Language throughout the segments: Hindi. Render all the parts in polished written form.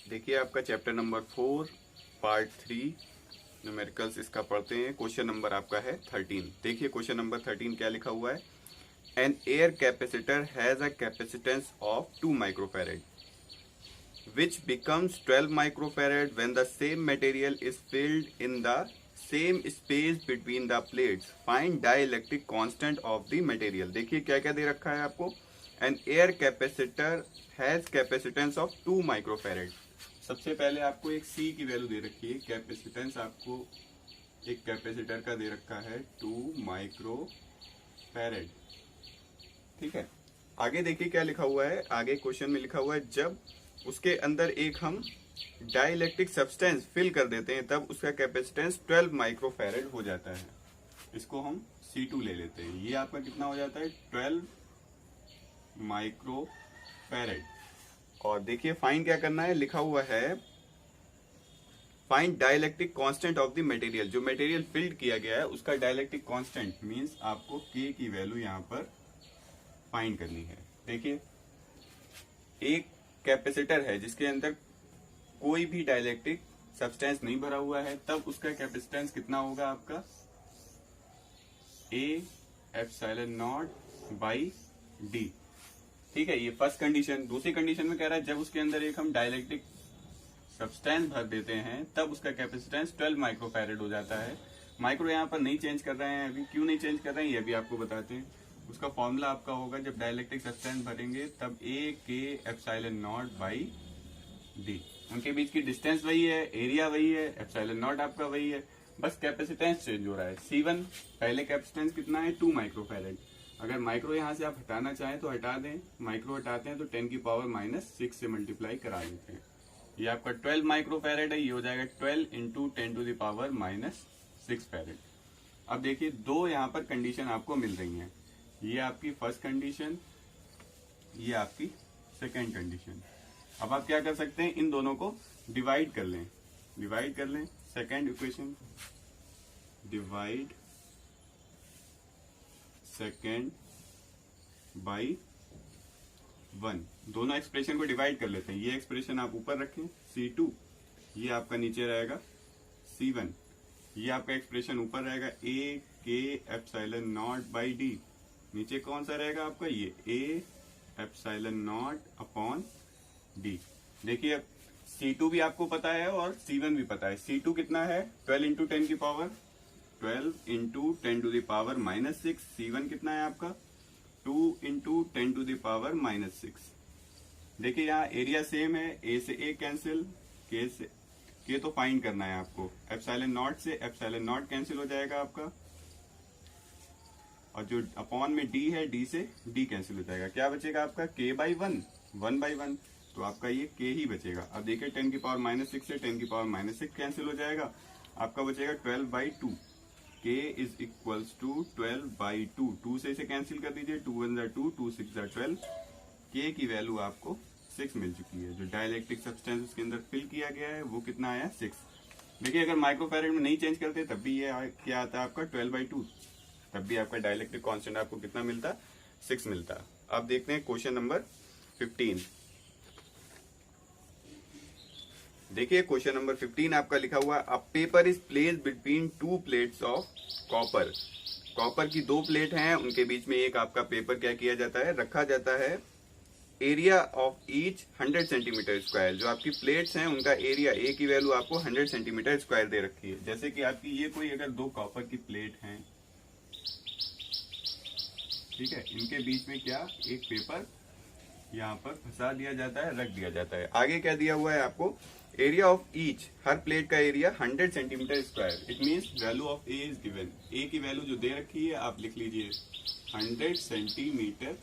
देखिए आपका चैप्टर नंबर 4 पार्ट 3 न्यूमेरिकल्स इसका पढ़ते हैं। क्वेश्चन नंबर आपका है 13। देखिए क्वेश्चन नंबर 13 क्या लिखा हुआ है। An air capacitor has a capacitance of 2 microfarad which becomes 12 microfarad when the same material is filled in the same space between the plates. Find dielectric constant of the material. देखिए क्या क्या दे रखा है आपको। An air capacitor has capacitance of 2 microfarad. सबसे पहले आपको एक C की वैल्यू दे रखी है। कैपेसिटेंस आपको एक कैपेसिटर का दे रखा है 2 माइक्रोफैरेड। ठीक है, आगे देखिए क्या लिखा हुआ है। आगे क्वेश्चन में लिखा हुआ है जब उसके अंदर एक हम डाइलेक्ट्रिक सब्सटेंस फिल कर देते हैं तब उसका कैपेसिटेंस 12 माइक्रोफैरेड हो जाता है। इसको हम C2 ले लेते हैं। ये आपका कितना हो जाता है 12 माइक्रोफैरेड। और देखिए फाइंड क्या करना है, लिखा हुआ है find dielectric constant of the material. जो मटेरियल फिल्ड किया गया है उसका डाइलेक्ट्रिक कांस्टेंट मींस आपको K की वैल्यू यहां पर फाइंड करनी है। देखिए एक कैपेसिटर है जिसके अंदर कोई भी डाइलेक्ट्रिक सब्सटेंस नहीं भरा हुआ है तब उसका कैपेसिटेंस कितना होगा आपका A epsilon not by D। ठीक है, ये फर्स्ट कंडीशन। दूसरी कंडीशन में कह रहा है जब उसके अंदर एक हम डाइलेक्ट्रिक सब्सटेंस भर देते हैं तब उसका कैपेसिटेंस 12 माइक्रोफैरेड हो जाता है। माइक्रो यहाँ पर नहीं चेंज कर रहे हैं, अभी क्यों नहीं चेंज कर रहे हैं ये भी आपको बताते हैं। उसका फॉर्मूला आपका होगा जब डाइलेक्ट्रिक सब्सटेंस भरेंगे तब A K epsilon not by D। उनके बीच की डिस्टेंस वही है, एरिया वही है, एप्सिलॉन नॉट आपका वही है, बस कैपेसिटेंस चेंज हो रहा है। C1 पहले कैपेसिटेंस कितना है 2 माइक्रोफैरेड। अगर माइक्रो यहां से आप हटाना चाहें तो हटा दें, माइक्रो हटाते हैं तो 10 की पावर -6 से मल्टीप्लाई करा देते हैं। ये आपका 12 माइक्रोफैरेड है, ये हो जाएगा 12 into 10 to the power -6 farad. अब देखिए दो यहाँ पर कंडीशन आपको मिल रही है। ये आपकी फर्स्ट कंडीशन, ये आपकी सेकेंड कंडीशन। अब आप क्या कर सकते हैं, इन दोनों को डिवाइड कर लें। डिवाइड कर लें second equation, divide second by 1। दोनों एक्सप्रेशन को डिवाइड कर लेते हैं। ये एक्सप्रेशन आप ऊपर रखें C2, ये आपका नीचे रहेगा C1। ये आपका एक्सप्रेशन ऊपर रहेगा A K epsilon not by D। नीचे कौन सा रहेगा आपका ये A epsilon not upon D। देखिए अब C2 भी आपको पता है और C1 भी पता है। C2 कितना है 12 इंटू 10 की power 12 into 10 to the power -6। C1 कितना है आपका 2 इंटू 10 टू द पावर -6। देखिए यहाँ एरिया सेम है, A से A कैंसिल, K तो फाइंड करना है आपको। एप्सिलॉन नॉट से एप्सिलॉन नॉट कैंसिल हो जाएगा आपका, और जो अपॉन में D है D से D कैंसिल हो जाएगा। क्या बचेगा आपका K बाई 1, 1 बाई 1, तो आपका ये K ही बचेगा। अब देखिए 10 की पावर -6 से 10 की पावर -6 कैंसिल हो जाएगा, आपका बचेगा 12 by 2। K is equals to 12 by 2। 2 से इसे कैंसिल कर दीजिए, 2 1 = 2, 2 6 = 12। K की वैल्यू आपको 6 मिल चुकी है। जो डाइलेक्ट्रिक सब्सटेंस उसके अंदर फिल किया गया है वो कितना आया 6। देखिए अगर माइक्रोफैरेड में नहीं चेंज करते तब भी ये क्या आता है आपका 12 बाई 2, तब भी आपका डाइलेक्ट्रिक कांस्टेंट आपको कितना मिलता 6 मिलता। अब देखते हैं क्वेश्चन नंबर 15। देखिए क्वेश्चन नंबर 15 आपका लिखा हुआ a paper is placed between 2 plates of copper. Copper की 2 प्लेट हैं, उनके बीच में एक आपका पेपर क्या किया जाता है, रखा जाता है। Area of each 100 centimetre square. जो आपकी प्लेट्स हैं उनका एरिया A की वैल्यू आपको 100 सेंटीमीटर स्क्वायर दे रखी है। जैसे कि आपकी ये कोई अगर 2 कॉपर की प्लेट हैं, ठीक है, इनके बीच में क्या एक पेपर यहाँ पर फंसा दिया जाता है, रख दिया जाता है। आगे क्या दिया हुआ है आपको, एरिया ऑफ ईच, हर प्लेट का area 100 centimetre square. It means value of A is given. A की वैल्यू जो दे रखी है आप लिख लीजिए 100 सेंटीमीटर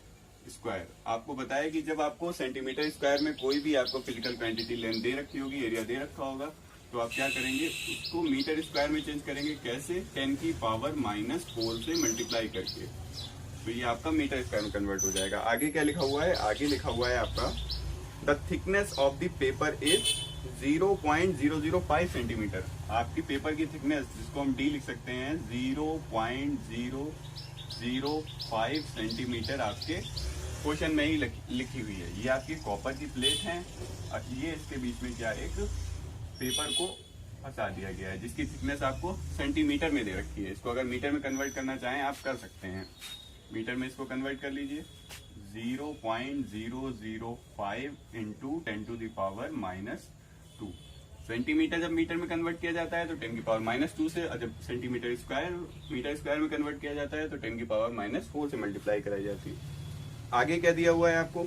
स्क्वायर। आपको बताया कि जब आपको सेंटीमीटर स्क्वायर में कोई भी आपको फिजिकल क्वांटिटी लेंथ दे रखी होगी, एरिया दे रखा होगा, तो आप क्या करेंगे, उसको मीटर स्क्वायर में चेंज करेंगे। कैसे, 10 की पावर -4 से मल्टीप्लाई करके, तो ये आपका मीटर स्क्वायर में कन्वर्ट हो जाएगा। आगे क्या लिखा हुआ है, आगे लिखा हुआ है आपका the thickness of the paper is 0.005 centimetre. आपकी पेपर की थिकनेस जिसको हम D लिख सकते हैं 0.005 सेंटीमीटर आपके क्वेश्चन में ही लिखी हुई है। ये आपकी कॉपर की प्लेट है और ये इसके बीच में क्या एक पेपर को फंसा दिया गया है जिसकी थिकनेस आपको सेंटीमीटर में दे रखी है। इसको अगर मीटर में कन्वर्ट करना चाहें आप कर सकते हैं। मीटर में इसको कन्वर्ट कर लीजिए 0.005 इंटू 10⁻²। सेंटीमीटर जब मीटर में कन्वर्ट किया जाता है तो 10⁻², से जब सेंटीमीटर स्क्वायर मीटर स्क्वायर में कन्वर्ट किया जाता है तो 10⁻⁴ से मल्टीप्लाई कराई जाती है। आगे क्या दिया हुआ है आपको,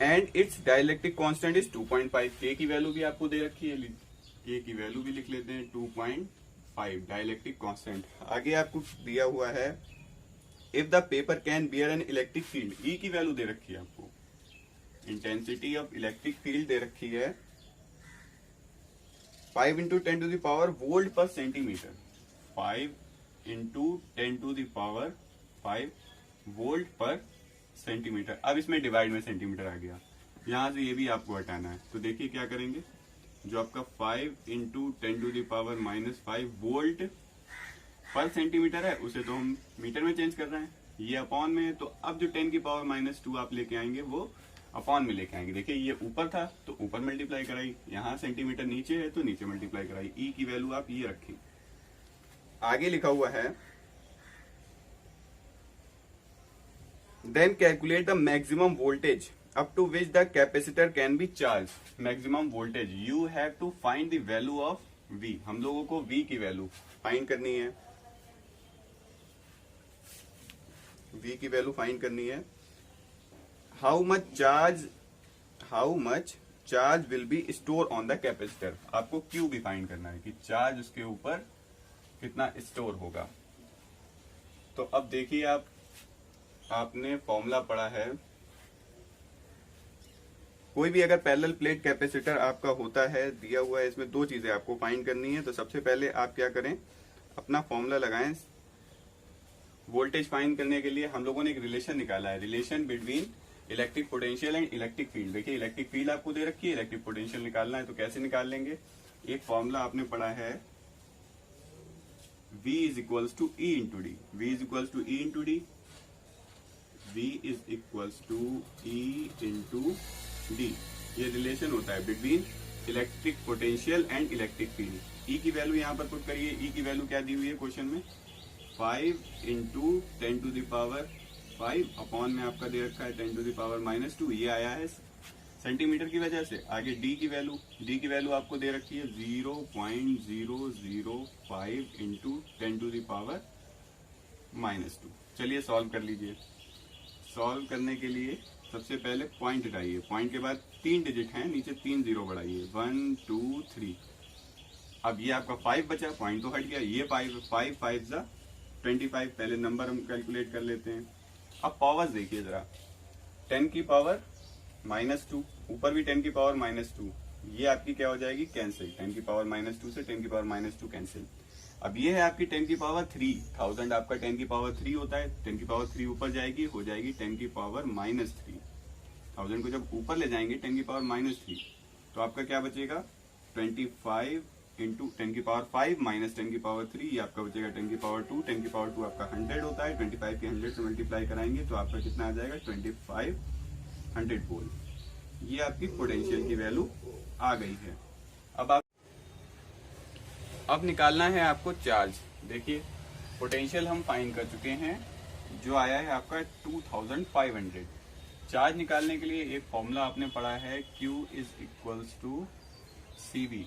and it's dielectric constant is 2.5। के की वैल्यू भी आपको दे रखी है, के की वैल्यू भी लिख लेते हैं 2.5 डाइलेक्ट्रिक कांस्टेंट। आगे आपको दिया हुआ है if the paper can bear an electric field, E की वैल्यू दे रखी है आपको, इंटेंसिटी ऑफ इलेक्ट्रिक फील्ड दे रखी है 5 into 10⁻⁴ volt per centimetre, 5 into 10⁻⁵ volt per centimetre. अब इसमें डिवाइड में सेंटीमीटर आ गया, यहां से ये भी आपको हटाना है। तो देखिए क्या करेंगे, जो आपका 5 इंटू 10⁻⁻5 वोल्ट पर सेंटीमीटर है उसे तो हम मीटर में चेंज कर रहे हैं, ये अपॉन में है। तो अब जो 10⁻⁻² आप लेके आएंगे वो अपॉन में लेके आएंगे। देखिए ये ऊपर था तो ऊपर मल्टीप्लाई कराई, यहाँ सेंटीमीटर नीचे है तो नीचे मल्टीप्लाई कराई। ई की वैल्यू आप ये रखें। आगे लिखा हुआ है then calculate the maximum voltage up to which the capacitor can be charge. Maximum voltage you have to find the value of V. हम लोगों को वी की वैल्यू फाइंड करनी है, वी की वैल्यू फाइंड करनी है। How much charge will be store on the capacitor. आपको क्यू भी फाइंड करना है कि चार्ज उसके ऊपर कितना स्टोर होगा। तो अब देखिए आपने फॉर्मूला पढ़ा है, कोई भी अगर पैरेलल प्लेट कैपेसिटर आपका होता है, दिया हुआ है, इसमें दो चीजें आपको फाइंड करनी है। तो सबसे पहले आप क्या करें, अपना फॉर्मूला लगाएं। वोल्टेज फाइंड करने के लिए हम लोगों ने एक रिलेशन निकाला है, relation between electric potential and electric field. देखिए इलेक्ट्रिक फील्ड आपको दे रखी है, इलेक्ट्रिक पोटेंशियल निकालना है। तो कैसे निकाल लेंगे, एक फॉर्मूला आपने पढ़ा है V is equals to E into D, V is equals to E into D, V is equals to E into D. ये रिलेशन होता है between electric potential and electric field. E की वैल्यू यहाँ पर पुट करिए। E की वैल्यू क्या दी हुई है क्वेश्चन में, 5 इंटू 10⁻⁵ अपॉन में आपका दे रखा है 10⁻⁻²। ये आया है सेंटीमीटर की वजह से। आगे डी की वैल्यू आपको दे रखी है 0.005 इंटू 10⁻⁻²। चलिए सॉल्व कर लीजिए। सॉल्व करने के लिए सबसे पहले पॉइंट हटाइए, पॉइंट के बाद 3 डिजिट हैं, नीचे 3 जीरो बढ़ाइए, 1 2 3। अब ये आपका 5 बचा, पॉइंट तो हट गया। ये 5 5 जा 25। पहले नंबर हम कैलकुलेट कर लेते हैं। अब पावर्स देखिए जरा, 10⁻⁻², ऊपर भी 10⁻⁻², ये आपकी क्या हो जाएगी, कैंसिल। 10⁻⁻² से 10⁻⁻² कैंसिल। अब ये है आपकी 10⁻³ 1000 आपका 10⁻³ होता है, 10⁻³ ऊपर जाएगी, हो जाएगी 10⁻⁻3। 1000 को जब ऊपर ले जाएंगे 10⁻⁻3 तो आपका क्या बचेगा, 25 इंटू 10⁻⁵ माइनस 10⁻³ ये आपका बचेगा 10⁻²। 10⁻² आपका 100 होता है, 25 के 100 से मल्टीप्लाई कराएंगे तो आपका कितना आ जाएगा, 2500 वोल्ट। ये आपकी पोटेंशियल की वैल्यू आ गई है। अब निकालना है आपको चार्ज। देखिए पोटेंशियल हम फाइंड कर चुके हैं, जो आया है आपका 2500। चार्ज निकालने के लिए एक फॉर्मूला आपने पढ़ा है, Q is equals to CV।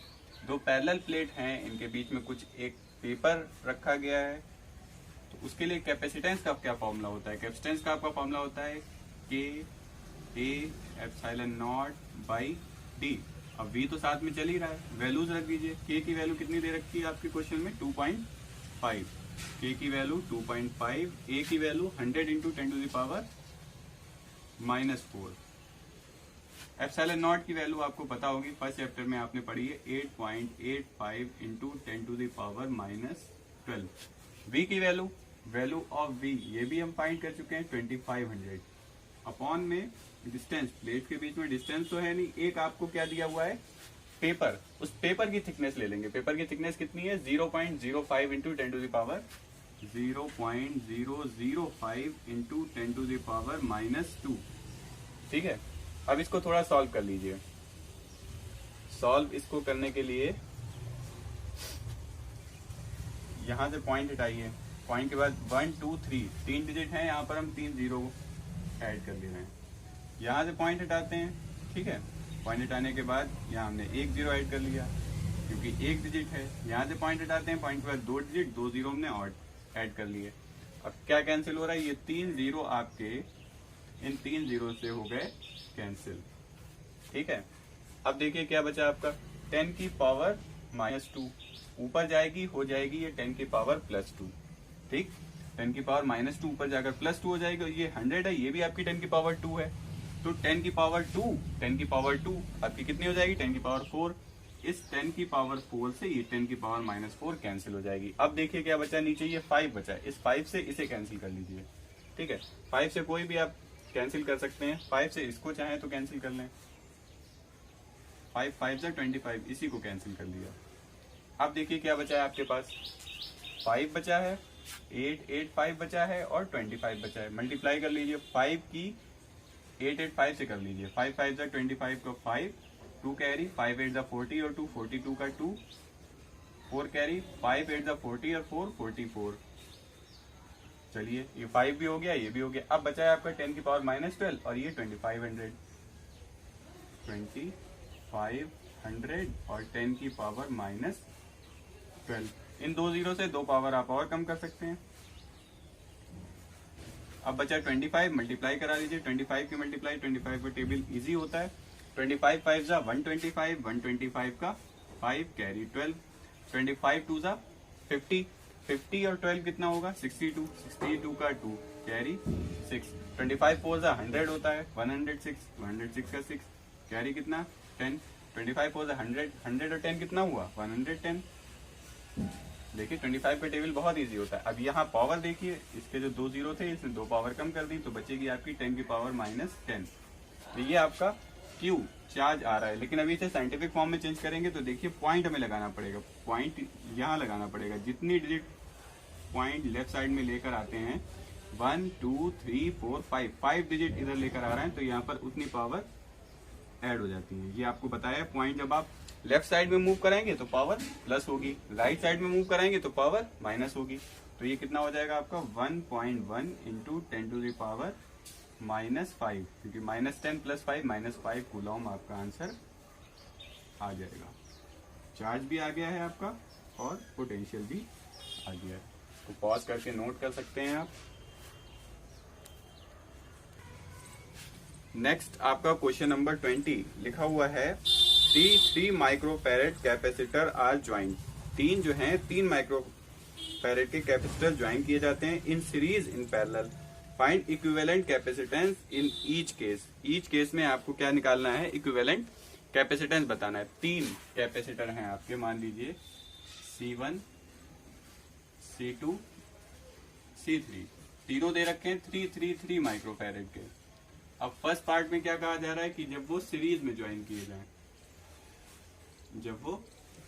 दो पैरेलल प्लेट हैं, इनके बीच में कुछ एक पेपर रखा गया है। तो उसके लिए कैपेसिटेंस का क्या फॉर्मूला होता है, कैपेसिटेंस का आपका फॉर्मूला होता है K/ε0/d। अब V तो साथ में चल ही रहा है, वैल्यूज रख दीजिए। K की वैल्यू कितनी दे रखी है आपके क्वेश्चन में, 2.5। K की वैल्यू 2.5, A की वैल्यू 100 इंटू 10⁻⁻⁴। ε0 की वैल्यू आपको पता होगी, फर्स्ट चैप्टर में आपने पढ़ी है, 8.85 इंटू 10⁻⁻12। V की वैल्यू ऑफ V ये भी हम फाइंड कर चुके हैं 2500। अपॉन में डिस्टेंस, प्लेट के बीच में डिस्टेंस तो है नहीं, एक आपको क्या दिया हुआ है, पेपर। उस पेपर की थिकनेस ले लेंगे। पेपर की थिकनेस कितनी है, 0.05 इंटू 10⁻⁻12। 0.005 इंटू 10⁻⁻²। ठीक है, अब इसको थोड़ा सॉल्व कर लीजिए। सॉल्व इसको करने के लिए यहां से पॉइंट हटाइए, पॉइंट के बाद 1 2 3 3 डिजिट है, यहाँ पर हम 3 जीरो ऐड कर ले रहे हैं। यहाँ से पॉइंट हटाते हैं, ठीक है। पॉइंट हटाने के बाद यहाँ हमने 1 जीरो ऐड कर लिया क्योंकि 1 डिजिट है। यहाँ से पॉइंट हटाते हैं, पॉइंट के बाद 2 डिजिट 2 जीरो हमने और ऐड कर लिए। अब क्या कैंसिल हो रहा है, ये 3 जीरो आपके इन 3 जीरो से हो गए कैंसिल। ठीक है, अब देखिए क्या बचा आपका 10⁻²। ऊपर जाएगी हो जाएगी ये 10⁻+2। ठीक, 10⁻² ऊपर जाकर +2 हो जाएगा। ये 100 है, ये भी आपकी 10⁻2 है, तो 10⁻2 आपकी कितनी हो जाएगी 10⁻4। इस 10⁻4 से ये 10⁻4 कैंसिल हो जाएगी। अब देखिए क्या बचा नीचे, ये 5 बचा है। इस 5 से इसे कैंसिल कर लीजिए। ठीक है, 5 से कोई भी आप कैंसिल कर सकते हैं, 5 से इसको चाहे तो कैंसिल कर लें। 5 5 से 25, इसी को कैंसिल कर लिया। अब देखिए क्या बचा है आपके पास, 5 बचा है, 8 8 5 बचा है और 25 बचा है। मल्टीप्लाई कर लीजिए 5 की 8 8 5 से कर लीजिए। 5 5 से 25 का 5, 2 कैरी, 5 8 40 और 2 42 का 2, 4 कैरी, 5 8 40 और 4 44। चलिए ये 5 भी हो गया, ये भी हो गया। अब बचा है आपका 10⁻12 और ये 2500 और 10⁻12। इन 2 जीरो से 2 पावर आप और कम कर सकते हैं। अब बचा 25, मल्टीप्लाई करा लीजिए। 25 की मल्टीप्लाई 25 का टेबल इजी होता है। 25 5 जा 125, 125 का 5 कैरी 12, 25 2 जा 50, 50 और 12 कितना होगा 62, 62 का 2 कैरी 6, 25 4 जा 100 होता है, 106, 106 का 6 कैरी कितना 10, 25 4 जा 100, 100 और 10 कितना हुआ 110। देखिए 25 का टेबल बहुत इजी होता है। अब यहाँ पावर देखिए, इसके जो 2 जीरो थे इसमें 2 पावर कम कर दी तो बचेगी आपकी 10⁻10। तो ये आपका Q चार्ज आ रहा है। लेकिन अभी इसे साइंटिफिक फॉर्म में चेंज करेंगे तो देखिए पॉइंट हमें लगाना पड़ेगा, पॉइंट यहाँ लगाना पड़ेगा। जितनी डिजिट पॉइंट लेफ्ट साइड में लेकर आते हैं 1 2 3 4 5 डिजिट इधर लेकर आ रहे हैं तो यहाँ पर उतनी पावर ऐड हो जाती है। ये आपको बताया, पॉइंट जब आप लेफ्ट साइड में मूव कराएंगे तो पावर प्लस होगी, राइट साइड में मूव कराएंगे तो पावर माइनस होगी। तो ये कितना हो जाएगा आपका 1.1 इंटू 10⁻⁻5, क्योंकि -10 + 5 -5 कूलम आपका आंसर आ जाएगा। चार्ज भी आ गया है आपका और पोटेंशियल भी आ गया है। तो पॉज करके नोट कर सकते हैं आप। नेक्स्ट आपका क्वेश्चन नंबर 20 लिखा हुआ है 3 माइक्रोफैरेड कैपेसिटर आर ज्वाइंट। 3 जो हैं 3 माइक्रोफैरेड के कैपेसिटर ज्वाइन किए जाते हैं in series in parallel. Find equivalent capacitance in each case. Each case में आपको क्या निकालना है, इक्विवेलेंट कैपेसिटेंस बताना है। 3 कैपेसिटर हैं आपके, मान लीजिए C1 C2 C3, तीनों दे रखे हैं 3 माइक्रोफैरेड के। अब फर्स्ट पार्ट में क्या कहा जा रहा है कि जब वो सीरीज में ज्वाइन किए जाएं, जब वो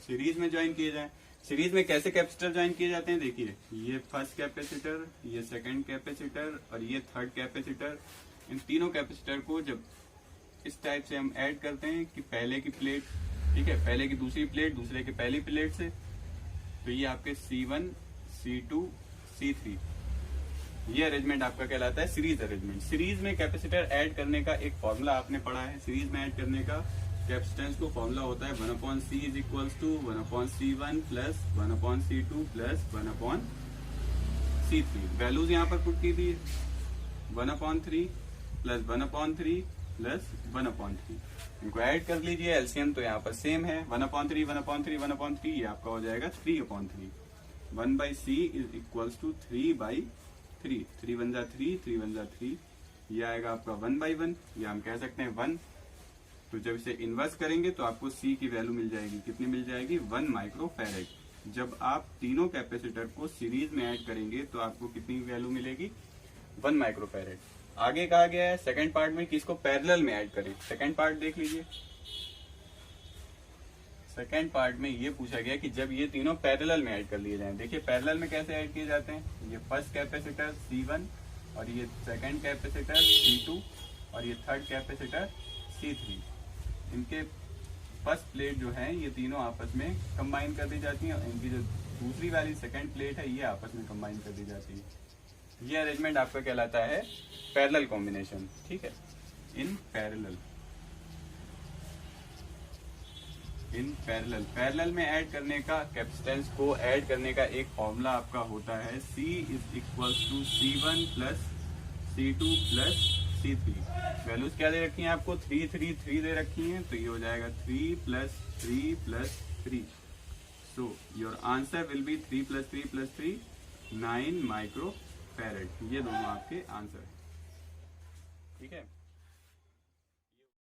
सीरीज में ज्वाइन किए जाएं। सीरीज में कैसे कैपेसिटर ज्वाइन किए जाते हैं, देखिए ये फर्स्ट कैपेसिटर, ये सेकंड कैपेसिटर और ये थर्ड कैपेसिटर। इन तीनों कैपेसिटर को जब इस टाइप से हम ऐड करते हैं कि पहले की प्लेट, ठीक है, पहले की दूसरी प्लेट दूसरे की पहली प्लेट से, तो ये आपके C1 C2 C3, ये अरेंजमेंट आपका कहलाता है सीरीज अरेंजमेंट। सीरीज में कैपेसिटर ऐड करने का एक फॉर्मूला आपने पढ़ा है। सीरीज में ऐड करने का कैपेसिटेंस को फॉर्मूला होता है 1/C = 1/C1 + 1/C2 + 1/C3। Values यहाँ पर पुट की थी 1/3 + 1/3 + 1/3। इनको ऐड कर लीजिए, एलसीएम तो यहाँ पर सेम है 1/3 1/3 1/3, ये आपका हो जाएगा 3/3। 1/C = 3/3, 3 1 जा 3, 3 1 जा 3, ये आएगा आपका 1/1, या हम कह सकते हैं 1। तो जब इसे इन्वर्स करेंगे तो आपको C की वैल्यू मिल जाएगी, कितनी मिल जाएगी 1 माइक्रोफैरेड। जब आप तीनों कैपेसिटर को सीरीज में ऐड करेंगे तो आपको कितनी वैल्यू मिलेगी 1 माइक्रोफैरेड। आगे कहा गया है सेकंड पार्ट में कि इसको पैरेलल में ऐड करें। सेकंड पार्ट देख लीजिए, सेकेंड पार्ट में ये पूछा गया कि जब ये तीनों पैरेलल में ऐड कर लिए जाएं। देखिए पैरेलल में कैसे ऐड किए जाते हैं, ये फर्स्ट कैपेसिटर C1 और ये सेकंड कैपेसिटर C2 और ये थर्ड कैपेसिटर C3, इनके फर्स्ट प्लेट जो है ये तीनों आपस में कंबाइन कर दी जाती हैं और इनकी जो दूसरी वाली सेकंड प्लेट है ये आपस में कंबाइन कर दी जाती है। ये अरेंजमेंट आपका कहलाता है पैरेलल कॉम्बिनेशन। ठीक है, इन पैरेलल में ऐड करने का, कैपेसिटेंस को ऐड करने का एक फॉर्मूला आपका होता है C is equal to C1 plus C2 plus C3। Values क्या दे रखी हैं आपको, 3 3 3 दे रखी हैं, तो ये हो जाएगा 3 plus 3 plus 3। So your answer will be 3 plus 3 plus 3 9 micro farad. ये दोनों आपके आंसर है। ठीक है।